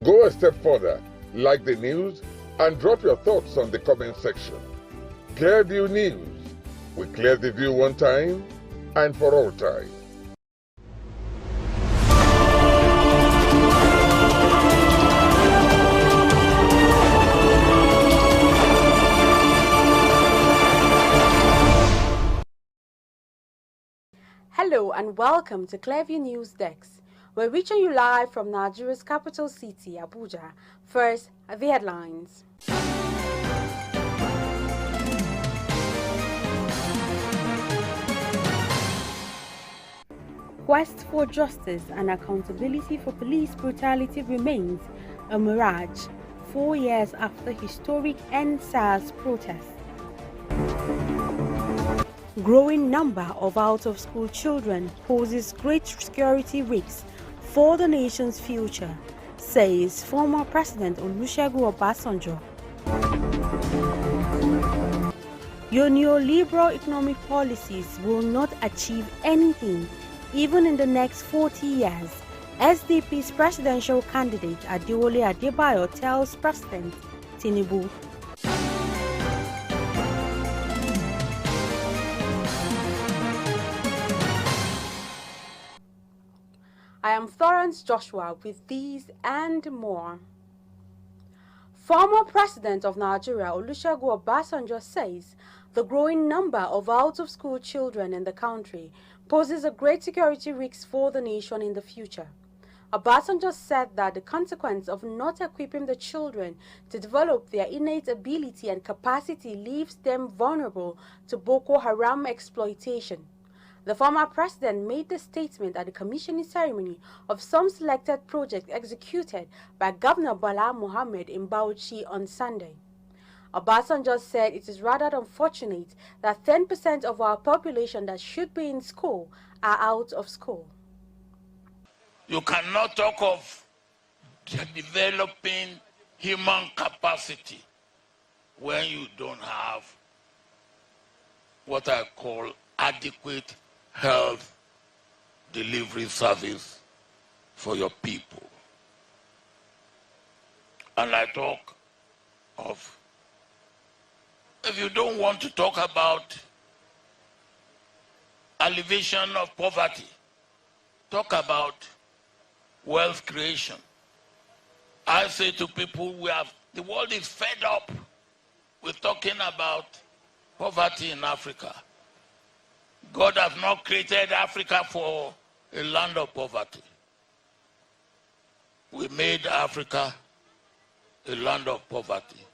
Go a step further, like the news, and drop your thoughts on the comment section. Clearview News. We clear the view one time and for all time. Hello and welcome to Clearview News Desk. We're reaching you live from Nigeria's capital city, Abuja. First, the headlines. Quest for justice and accountability for police brutality remains a mirage 4 years after historic NSAS protests. Growing number of out-of-school children poses great security risks for the nation's future, says former President Olusegun Obasanjo. Your neoliberal economic policies will not achieve anything even in the next 40 years, SDP's presidential candidate Adewale Adebayo tells President Tinubu. I am Florence Joshua with these and more. Former President of Nigeria Olusegun Obasanjo says the growing number of out-of-school children in the country poses a great security risk for the nation in the future. Obasanjo said that the consequence of not equipping the children to develop their innate ability and capacity leaves them vulnerable to Boko Haram exploitation. The former president made the statement at the commissioning ceremony of some selected projects executed by Governor Bala Mohammed in Bauchi on Sunday. Obasanjo said it is rather unfortunate that 10% of our population that should be in school are out of school. You cannot talk of developing human capacity when you don't have what I call adequate health delivery service for your people. And I talk of, if you don't want to talk about alleviation of poverty, talk about wealth creation. I say to people, the world is fed up with talking about poverty in Africa. God has not created Africa for a land of poverty. We made Africa a land of poverty.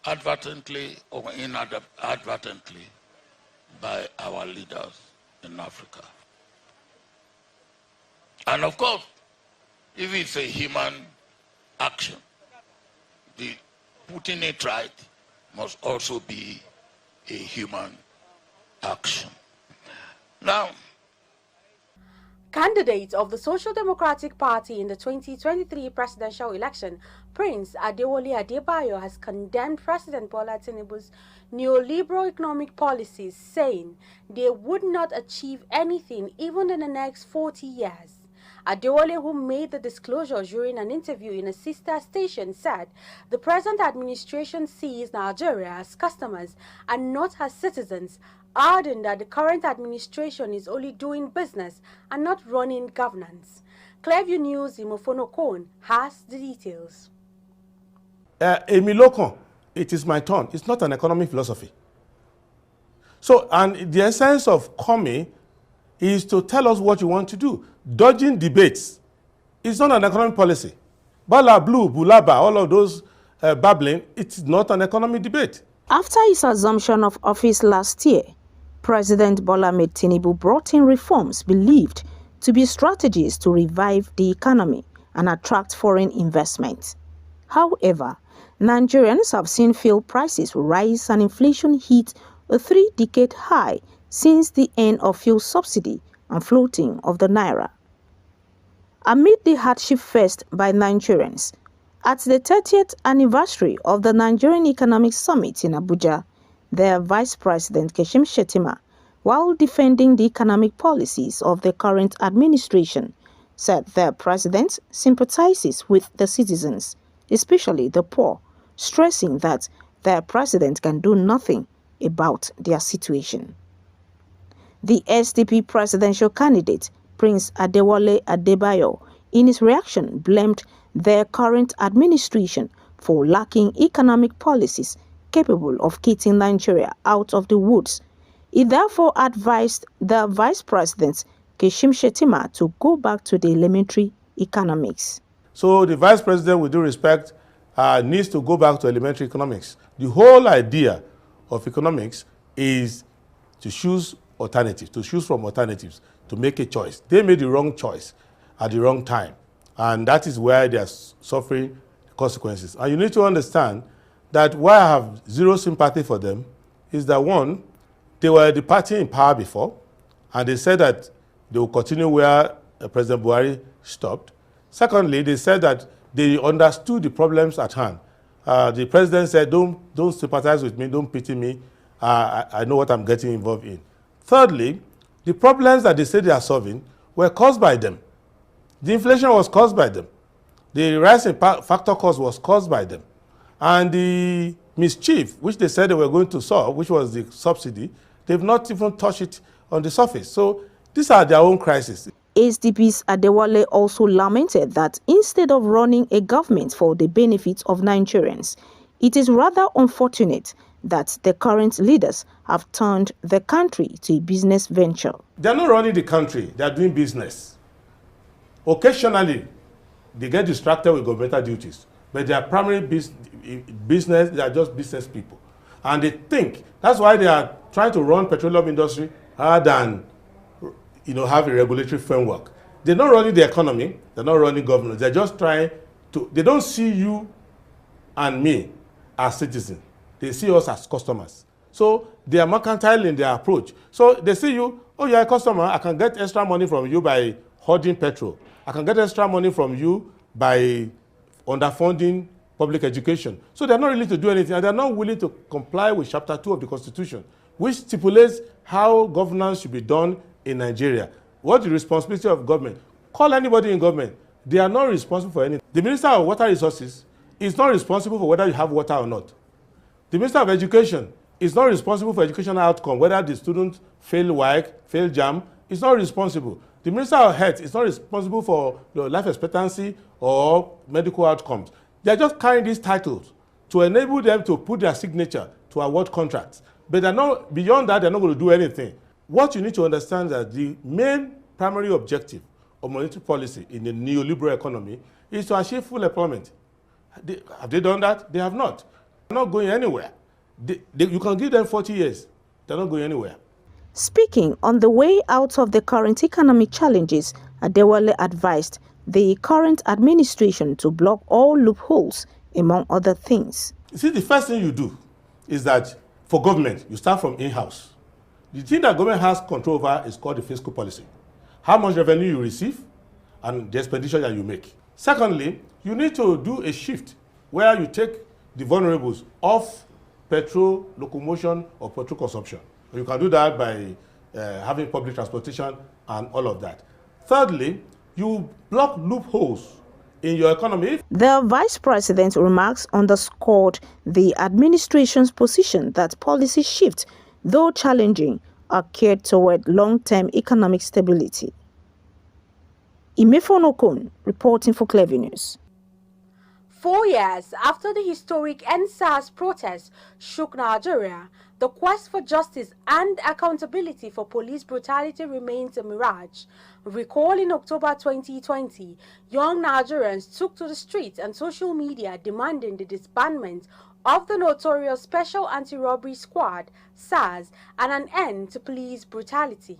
Advertently or inadvertently by our leaders in Africa. And of course, if it's a human action, the putting it right must also be a human action. Now, candidate of the Social Democratic Party in the 2023 presidential election, Prince Adewale Adebayo, has condemned President Bola Tinubu's neoliberal economic policies, saying they would not achieve anything even in the next 40 years. Adewale, who made the disclosure during an interview in a sister station, said the present administration sees Nigeria as customers and not as citizens, adding that the current administration is only doing business and not running governance. Clearview News' Imofono Kone has the details. Emilokon, it is my turn. It's not an economic philosophy. So, and the essence of coming is to tell us what you want to do. Dodging debates is not an economic policy. Bala, Blue, Bulaba, all of those babbling, it's not an economic debate. After his assumption of office last year, President Bola Tinubu brought in reforms believed to be strategies to revive the economy and attract foreign investment. However, Nigerians have seen fuel prices rise and inflation hit a 3-decade high since the end of fuel subsidy and floating of the naira. Amid the hardship faced by Nigerians, at the 30th anniversary of the Nigerian Economic Summit in Abuja, their Vice President Kashim Shettima, while defending the economic policies of the current administration, said the president sympathizes with the citizens, especially the poor, stressing that the president can do nothing about their situation. The SDP presidential candidate, Prince Adewale Adebayo, in his reaction blamed the current administration for lacking economic policies capable of getting Nigeria out of the woods. He therefore advised the Vice President, Kashim Shettima, to go back to the elementary economics. So the Vice President, with due respect, needs to go back to elementary economics. The whole idea of economics is to choose alternatives, to choose from alternatives, to make a choice. They made the wrong choice at the wrong time, and that is where they are suffering consequences. And you need to understand that why I have zero sympathy for them is that, one, they were the party in power before, and they said that they will continue where President Buhari stopped. Secondly, they said that they understood the problems at hand. The president said, don't sympathize with me, don't pity me, I know what I'm getting involved in. Thirdly, the problems that they said they are solving were caused by them. The inflation was caused by them. The rise in factor cost was caused by them. And the mischief, which they said they were going to solve, which was the subsidy, they've not even touched it on the surface. So these are their own crises. SDP's Adewale also lamented that instead of running a government for the benefit of Nigerians, it is rather unfortunate that the current leaders have turned the country to a business venture. They're not running the country, they're doing business. Occasionally, they get distracted with governmental duties, but their primary business, they are just business people. And they think, that's why they are trying to run petroleum industry rather than have a regulatory framework. They're not running the economy, they're not running government, they're just trying to, they don't see you and me as citizens. They see us as customers. So they are mercantile in their approach. So they see you, oh, you're a customer, I can get extra money from you by hoarding petrol. I can get extra money from you by underfunding public education. So they're not really to do anything, and they're not willing to comply with Chapter 2 of the Constitution, which stipulates how governance should be done in Nigeria. What's the responsibility of government? Call anybody in government. They are not responsible for anything. The Minister of Water Resources is not responsible for whether you have water or not. The Minister of Education is not responsible for educational outcome, whether the student fail WAEC, fail JAM, is not responsible. The Minister of Health is not responsible for life expectancy or medical outcomes. They are just carrying these titles to enable them to put their signature to award contracts. But they're not, beyond that, they're not going to do anything. What you need to understand is that the main primary objective of monetary policy in the neoliberal economy is to achieve full employment. Have they done that? They have not. They're not going anywhere. You can give them 40 years. They're not going anywhere. Speaking on the way out of the current economic challenges, Adewale advised the current administration to block all loopholes, among other things. You see, the first thing you do is that for government, you start from in-house. The thing that government has control over is called the fiscal policy. How much revenue you receive and the expenditure that you make. Secondly, you need to do a shift where you take the vulnerables off petrol, locomotion, or petrol consumption. You can do that by having public transportation and all of that. Thirdly, you block loopholes in your economy. The Vice President's remarks underscored the administration's position that policy shifts, though challenging, are geared toward long-term economic stability. Imefon Okon, reporting for Clever News. 4 years after the historic NSAS protest shook Nigeria, the quest for justice and accountability for police brutality remains a mirage. Recall in October 2020, young Nigerians took to the streets and social media demanding the disbandment of the notorious Special Anti-Robbery Squad, SARS, and an end to police brutality.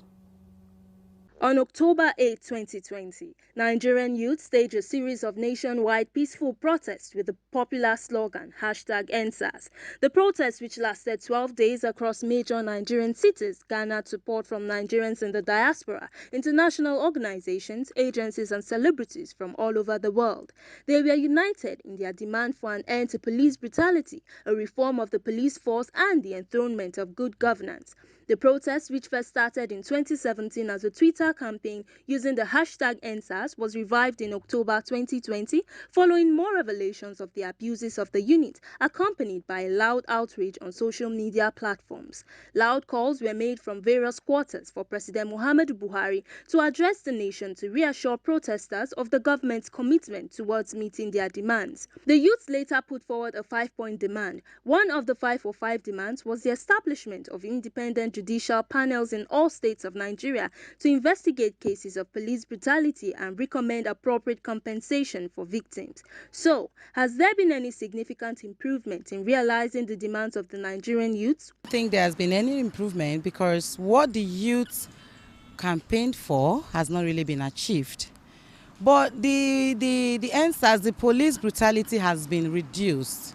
On October 8, 2020, Nigerian youth staged a series of nationwide peaceful protests with the popular slogan #EndSARS. The protests, which lasted 12 days across major Nigerian cities, garnered support from Nigerians in the diaspora, international organizations, agencies, and celebrities from all over the world. They were united in their demand for an end to police brutality, a reform of the police force, and the enthronement of good governance. The protests, which first started in 2017 as a Twitter media campaign using the hashtag #EndSARS was revived in October 2020 following more revelations of the abuses of the unit, accompanied by a loud outrage on social media platforms. Loud calls were made from various quarters for President Muhammadu Buhari to address the nation to reassure protesters of the government's commitment towards meeting their demands. The youth later put forward a 5-point demand. One of the 5 or 5 demands was the establishment of independent judicial panels in all states of Nigeria to investigate cases of police brutality and recommend appropriate compensation for victims. So, has there been any significant improvement in realizing the demands of the Nigerian youths? I don't think there has been any improvement because what the youth campaigned for has not really been achieved. But the EndSARS, the police brutality has been reduced,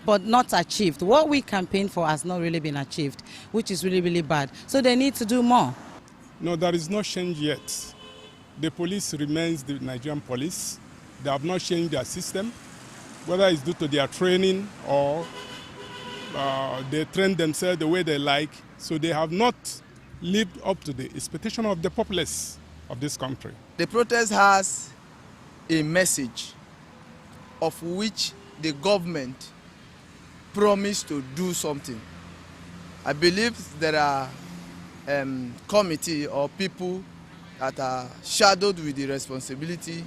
but not achieved. What we campaigned for has not really been achieved, which is really, really bad. So they need to do more. No, there is no change yet. The police remains the Nigerian police. They have not changed their system, whether it's due to their training or they train themselves the way they like. So they have not lived up to the expectation of the populace of this country. The protest has a message of which the government promised to do something. I believe there are committee or people that are shadowed with the responsibility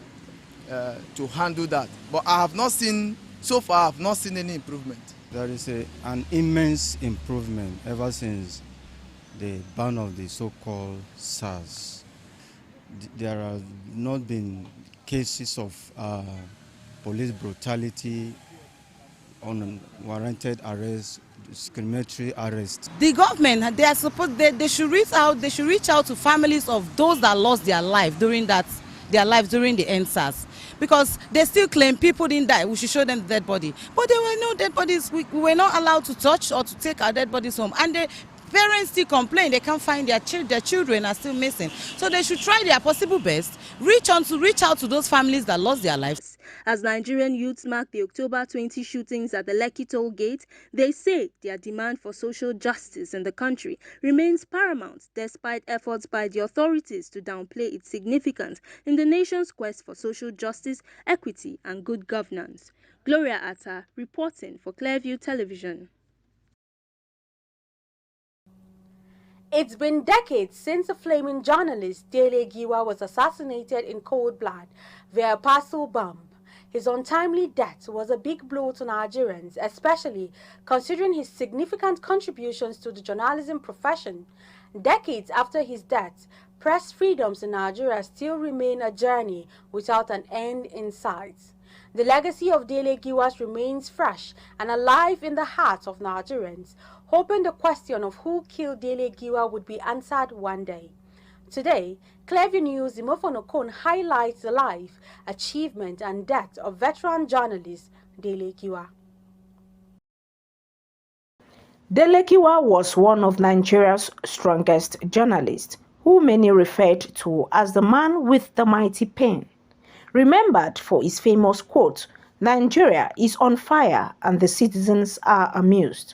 to handle that. But I have not seen, so far I have not seen any improvement. There is an immense improvement ever since the ban of the so-called SARS. There have not been cases of police brutality, unwarranted arrest, discriminatory arrest. The government, they are supposed they should reach out. They should reach out to families of those that lost their life during the EndSARS, because they still claim people didn't die. We should show them the dead body, but there were no dead bodies. We were not allowed to touch or to take our dead bodies home, and the parents still complain they can't find their children are still missing. So they should try their possible best, reach out to those families that lost their lives. As Nigerian youths mark the October 20 shootings at the Lekki toll gate, they say their demand for social justice in the country remains paramount despite efforts by the authorities to downplay its significance in the nation's quest for social justice, equity and good governance. Gloria Atta reporting for Clearview Television. It's been decades since a flaming journalist, Dele Giwa, was assassinated in cold blood via a parcel bomb. His untimely death was a big blow to Nigerians, especially considering his significant contributions to the journalism profession. Decades after his death, press freedoms in Nigeria still remain a journey without an end in sight. The legacy of Dele Giwa remains fresh and alive in the hearts of Nigerians, hoping the question of who killed Dele Giwa would be answered one day. Today, Clearview News Imofonokon highlights the life, achievement and death of veteran journalist Dele Giwa. Dele Giwa was one of Nigeria's strongest journalists, who many referred to as the man with the mighty pen. Remembered for his famous quote, "Nigeria is on fire and the citizens are amused."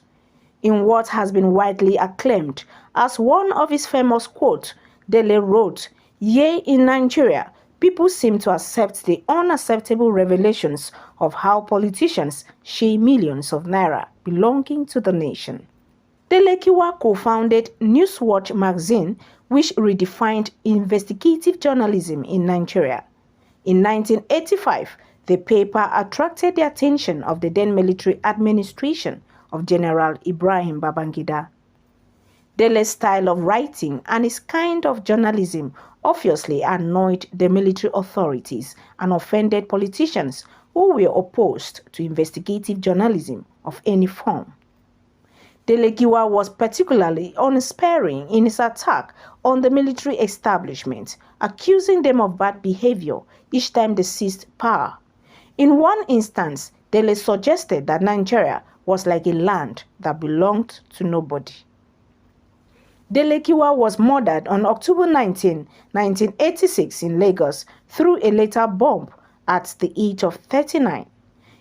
In what has been widely acclaimed as one of his famous quotes, Dele wrote, "Yea, in Nigeria, people seem to accept the unacceptable revelations of how politicians share millions of naira belonging to the nation." Dele Giwa co-founded Newswatch magazine, which redefined investigative journalism in Nigeria. In 1985, the paper attracted the attention of the then military administration of General Ibrahim Babangida. Dele's style of writing and his kind of journalism obviously annoyed the military authorities and offended politicians who were opposed to investigative journalism of any form. Dele Giwa was particularly unsparing in his attack on the military establishment, accusing them of bad behavior each time they seized power. In one instance, Dele suggested that Nigeria was like a land that belonged to nobody. Dele Giwa was murdered on October 19, 1986 in Lagos through a lethal bomb at the age of 39.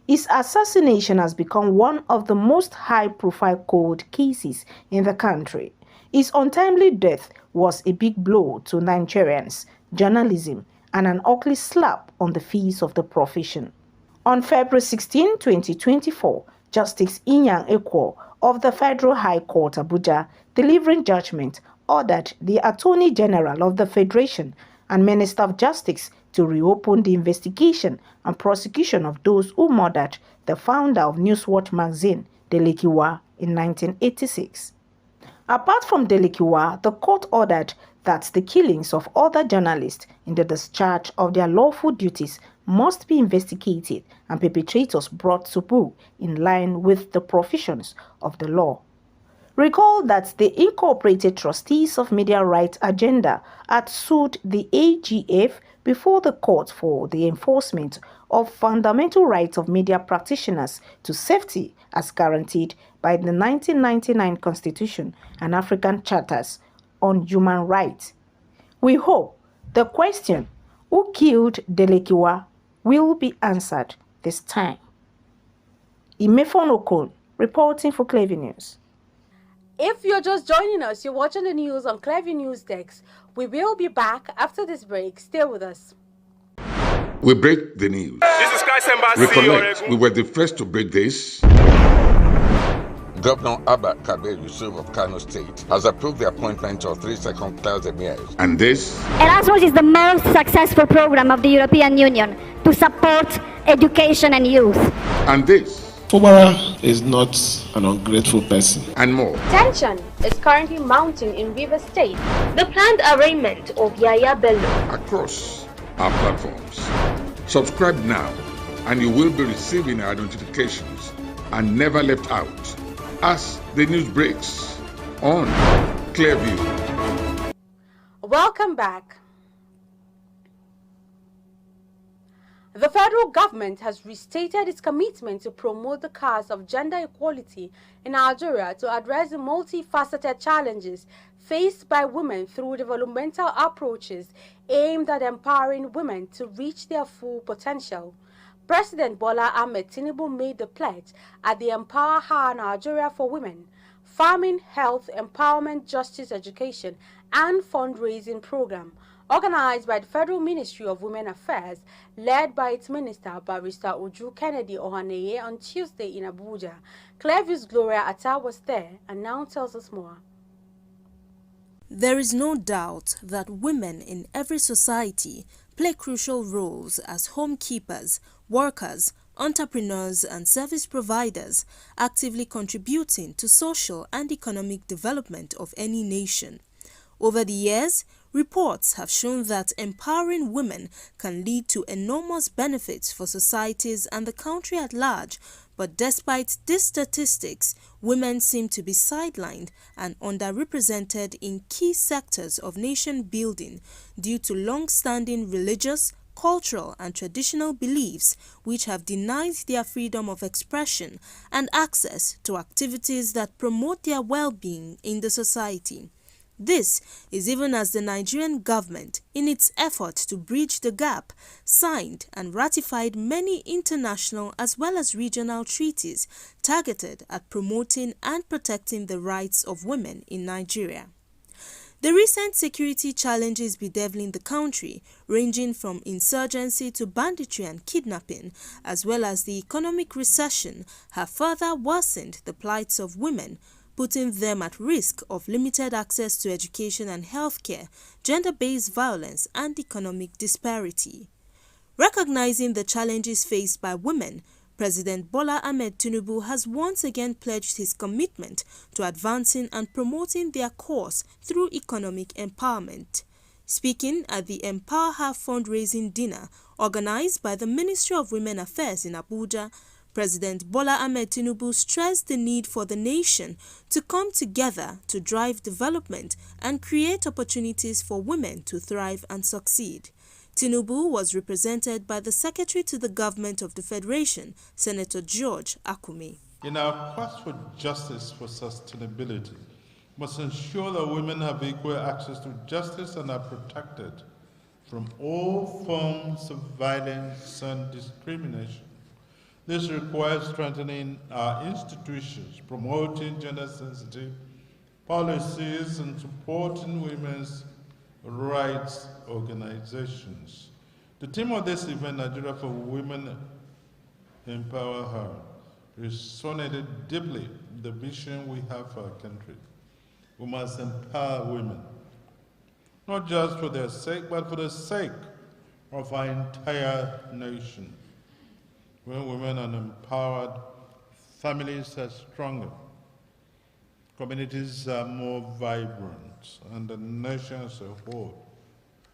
His assassination has become one of the most high-profile cold cases in the country. His untimely death was a big blow to Nigerians, journalism, and an ugly slap on the face of the profession. On February 16, 2024, Justice Inyang Ekwo of the Federal High Court Abuja, delivering judgment, ordered the Attorney General of the Federation and Minister of Justice to reopen the investigation and prosecution of those who murdered the founder of Newswatch magazine, Delekiwa, in 1986. Apart from Delekiwa, the court ordered that the killings of other journalists in the discharge of their lawful duties must be investigated and perpetrators brought to book in line with the provisions of the law. Recall that the Incorporated Trustees of Media Rights Agenda had sued the AGF before the court for the enforcement of fundamental rights of media practitioners to safety as guaranteed by the 1999 Constitution and African Charters on Human Rights. We hope the question, who killed Delekiwa, will be answered this time. Imefon Okon, reporting for Clever News. If you're just joining us, you're watching the news on Clever News Desk. We will be back after this break. Stay with us. We break the news. This is Christ Embassy. Recollect, we were the first to break this. Governor Abba Kabir Yusuf of Kano State has approved the appointment of 3 second-class emirs. And this? Erasmus is the most successful program of the European Union to support education and youth. And this? Fubara is not an ungrateful person. And more. Tension is currently mounting in River State. The planned arraignment of Yaya Bello. Across our platforms. Subscribe now and you will be receiving our notifications and never left out as the news breaks on Clearview. Welcome back. The federal government has restated its commitment to promote the cause of gender equality in Nigeria to address the multifaceted challenges faced by women through developmental approaches aimed at empowering women to reach their full potential. President Bola Ahmed Tinubu made the pledge at the Empower Her Nigeria for Women, Farming, Health, Empowerment, Justice, Education, and Fundraising Program, organized by the Federal Ministry of Women Affairs, led by its Minister, Barrister Uju Kennedy Ohaneye, on Tuesday in Abuja. Clearview's Gloria Atta was there and now tells us more. There is no doubt that women in every society play crucial roles as homekeepers, workers, entrepreneurs and service providers, actively contributing to social and economic development of any nation. Over the years, reports have shown that empowering women can lead to enormous benefits for societies and the country at large, but despite these statistics, women seem to be sidelined and underrepresented in key sectors of nation building due to long-standing religious, cultural and traditional beliefs which have denied their freedom of expression and access to activities that promote their well-being in the society. This is even as the Nigerian government, in its effort to bridge the gap, signed and ratified many international as well as regional treaties targeted at promoting and protecting the rights of women in Nigeria. The recent security challenges bedeviling the country, ranging from insurgency to banditry and kidnapping, as well as the economic recession, have further worsened the plights of women, putting them at risk of limited access to education and healthcare, gender-based violence, and economic disparity. Recognizing the challenges faced by women, President Bola Ahmed Tinubu has once again pledged his commitment to advancing and promoting their cause through economic empowerment. Speaking at the Empower Her fundraising dinner organized by the Ministry of Women Affairs in Abuja, President Bola Ahmed Tinubu stressed the need for the nation to come together to drive development and create opportunities for women to thrive and succeed. Tinubu was represented by the Secretary to the Government of the Federation, Senator George Akume. In our quest for justice for sustainability, we must ensure that women have equal access to justice and are protected from all forms of violence and discrimination. This requires strengthening our institutions, promoting gender-sensitive policies, and supporting women's rights organizations. The theme of this event, Nigeria for Women, Empower Her, resonated deeply with the vision we have for our country. We must empower women, not just for their sake, but for the sake of our entire nation. When women are empowered, families are stronger, communities are more vibrant, and the nation as a whole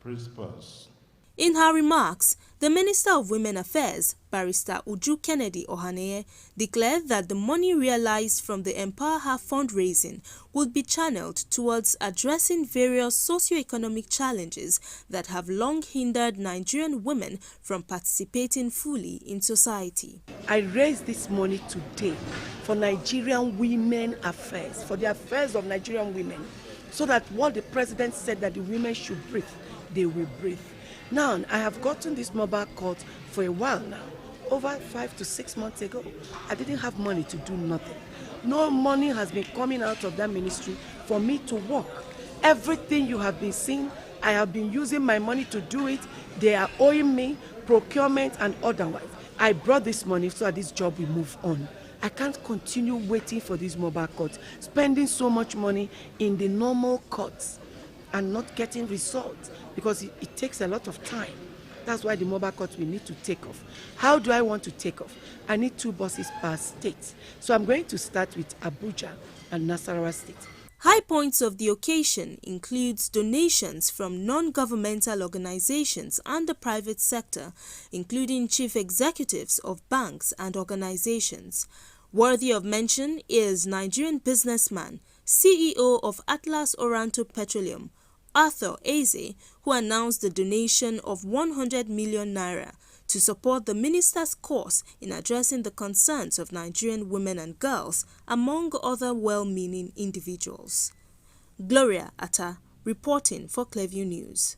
prospers. In her remarks, the Minister of Women Affairs, Barrister Uju Kennedy Ohaneye, declared that the money realized from the Empower Her fundraising would be channeled towards addressing various socio-economic challenges that have long hindered Nigerian women from participating fully in society. I raised this money today for Nigerian Women Affairs, for the affairs of Nigerian women, so that what the President said that the women should breathe, they will breathe. Now, I have gotten this mobile court for a while now. Over 5 to 6 months ago, I didn't have money to do nothing. No money has been coming out of that ministry for me to work. Everything you have been seeing, I have been using my money to do it. They are owing me procurement and otherwise. I brought this money so that this job will move on. I can't continue waiting for these mobile courts, spending so much money in the normal courts and not getting results, because it takes a lot of time. That's why the mobile courts will need to take off. How do I want to take off? I need 2 buses per state. So I'm going to start with Abuja and Nasarawa State. High points of the occasion includes donations from non-governmental organizations and the private sector, including chief executives of banks and organizations. Worthy of mention is Nigerian businessman, CEO of Atlas Oranto Petroleum, Arthur Eze, who announced the donation of 100 million naira to support the minister's course in addressing the concerns of Nigerian women and girls, among other well-meaning individuals. Gloria Atta, reporting for Clearview News.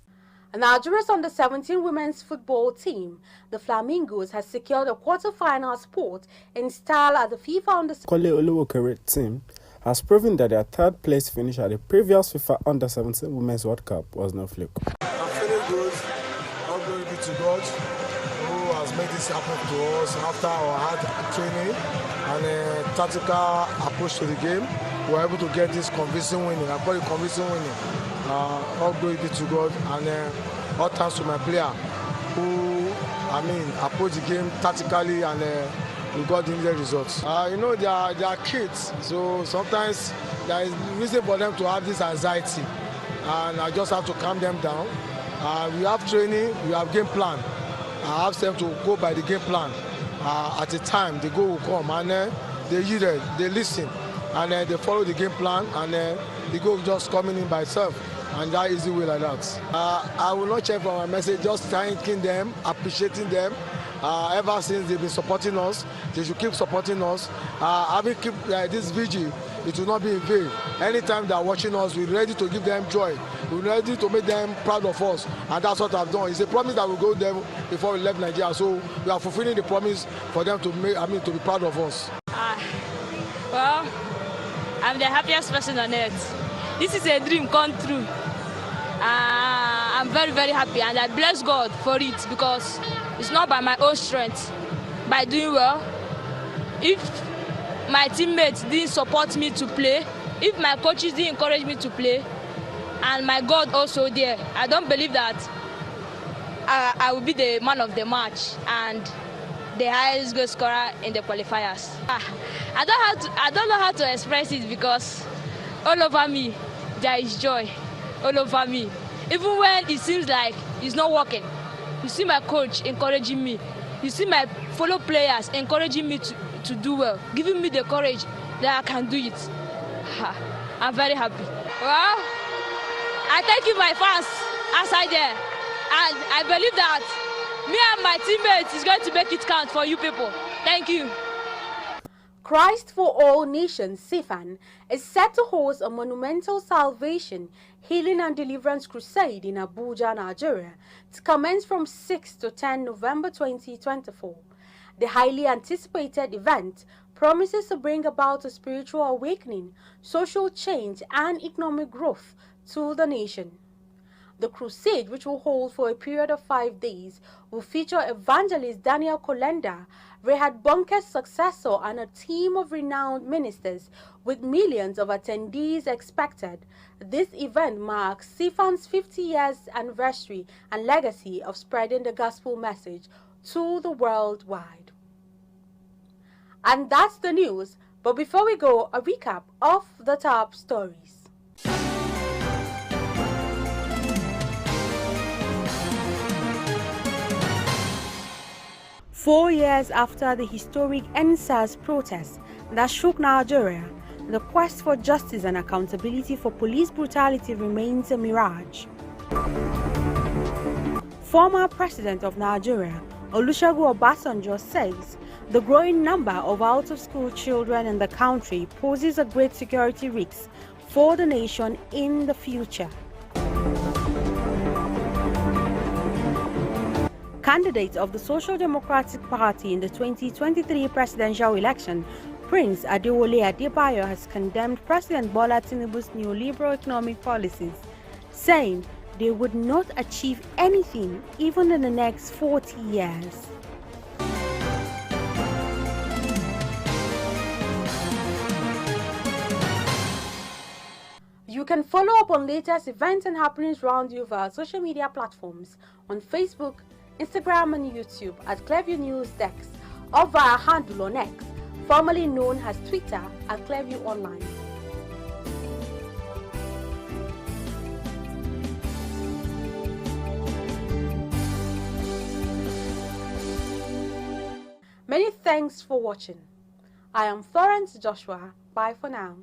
Nigeria's under-17 women's football team, the Flamingos, has secured a quarter-final spot in style at the FIFA under-17 Kole Oluwokere team has proven that their third place finish at the previous FIFA Under-17 Women's World Cup was no fluke. I'm feeling good. All glory be to God, who has made this happen to us after our hard training and a tactical approach to the game. We were able to get this convincing winning. I call it convincing winning. All glory be to God, and all thanks to my player who, approached the game tactically and we got the needed results. They are kids, so sometimes there is reason for them to have this anxiety, and I just have to calm them down. We have training, we have game plan. I ask them to go by the game plan. At a time, the goal will come, and they yielded, they listen, and they follow the game plan, and the goal just coming in by itself, and that easy way like that. I will not check for my message, just thanking them, appreciating them. Ever since they've been supporting us, they should keep supporting us. Having keep this vigil, it will not be in vain. Anytime they are watching us, we're ready to give them joy. We're ready to make them proud of us, and that's what I've done. It's a promise that we'll go there before we left Nigeria, so we are fulfilling the promise for them to to be proud of us. Well, I'm the happiest person on earth. This is a dream come true. I'm very, very happy, and I bless God for it, because it's not by my own strength, by doing well. If my teammates didn't support me to play, if my coaches didn't encourage me to play, and my God also there, I don't believe that I will be the man of the match and the highest goal scorer in the qualifiers. I don't know how to express it, because all over me there is joy, all over me. Even when it seems like it's not working, you see my coach encouraging me. You see my fellow players encouraging me to do well, giving me the courage that I can do it. I'm very happy. Well, I thank you, my fans, outside there. And I believe that me and my teammates is going to make it count for you people. Thank you. Christ for All Nations, CFAN, is set to host a monumental salvation, healing and deliverance crusade in Abuja, Nigeria, to commence from 6 to 10 November 2024. The highly anticipated event promises to bring about a spiritual awakening, social change, and economic growth to the nation. The crusade, which will hold for a period of 5 days, will feature evangelist Daniel Kolenda, Rehad Bunke's successor, and a team of renowned ministers, with millions of attendees expected. This event marks CFAN's 50 years anniversary and legacy of spreading the gospel message to the world wide. And that's the news, but before we go, a recap of the top stories. 4 years after the historic NSAS protest that shook Nigeria, the quest for justice and accountability for police brutality remains a mirage. Former President of Nigeria, Olusegun Obasanjo, says the growing number of out-of-school children in the country poses a great security risk for the nation in the future. Candidate of the Social Democratic Party in the 2023 presidential election, Prince Adewole Adebayo, has condemned President Bola Tinubu's neoliberal economic policies, saying they would not achieve anything even in the next 40 years. You can follow up on latest events and happenings around you via social media platforms on Facebook, Instagram and YouTube at Clearview News Desk, or via our handle on X, formerly known as Twitter, at Clearview Online. Many thanks for watching. I am Florence Joshua. Bye for now.